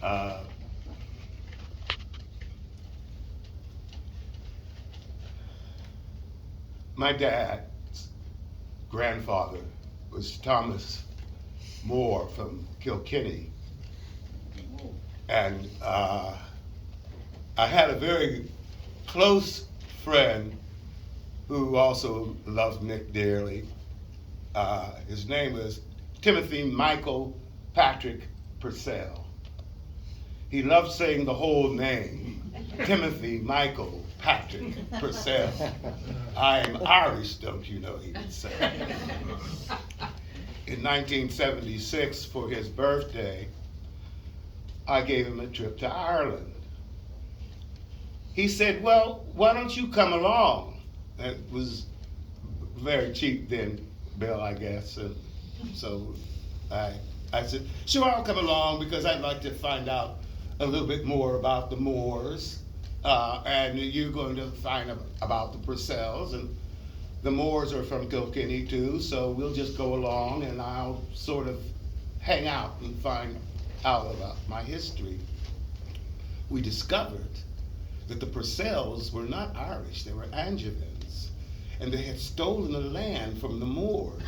Uh, my dad's grandfather was Thomas Moore from Kilkenny. And I had a very close friend who also loved Mick dearly. His name was Timothy Michael Patrick Purcell. He loved saying the whole name, Timothy Michael Patrick Purcell. I am Irish, don't you know, he would say. In 1976, for his birthday, I gave him a trip to Ireland. He said, well, why don't you come along? It was very cheap then, Bill, I guess. And so I said, sure, I'll come along because I'd like to find out a little bit more about the Moors. And you're going to find about the Purcells. And the Moors are from Kilkenny too, so we'll just go along and I'll sort of hang out and find out about my history. We discovered that the Purcells were not Irish, they were Angevins. And they had stolen the land from the Moors.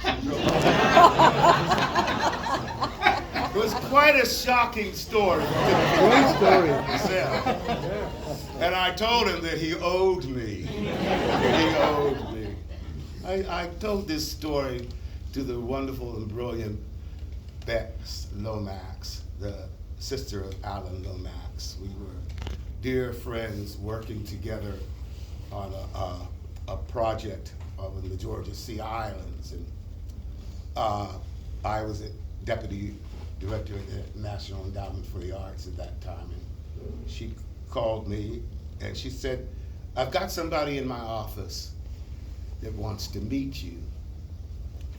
It was quite a shocking story. Great story. And I told him that he owed me. He owed me. I told this story to the wonderful and brilliant Bex Lomax, the sister of Alan Lomax. We were dear friends working together on a project in the Georgia Sea Islands. And I was a deputy director of the National Endowment for the Arts at that time. And she called me and she said, I've got somebody in my office that wants to meet you.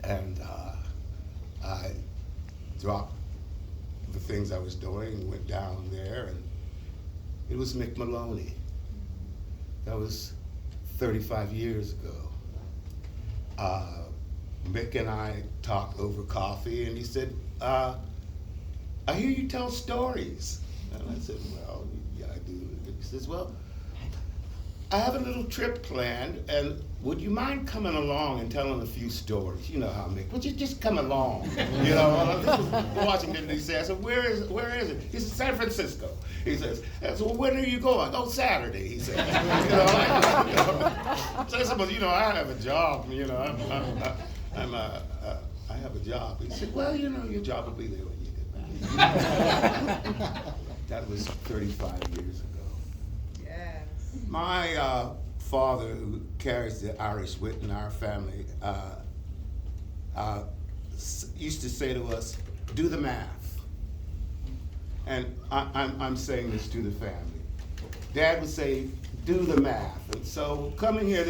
And I dropped the things I was doing and went down there, and it was Mick Moloney. That was 35 years ago. Mick and I talked over coffee, and he said, I hear you tell stories. And I said, well, yeah, I do. He says, well, I have a little trip planned, and would you mind coming along and telling a few stories? You know how Mick, would you just come along? You know, this was Washington, D.C. I said, where is it? He said, San Francisco. He says, so well, when are you going? Oh, Saturday, he said. So I said, well, you know, I have a job, you know, I have a job. He said, well, you know, your job will be there when you get back. That was 35 years ago. My father, who carries the Irish wit in our family, used to say to us, do the math. And I'm saying this to the family. Dad would say, do the math. And so coming here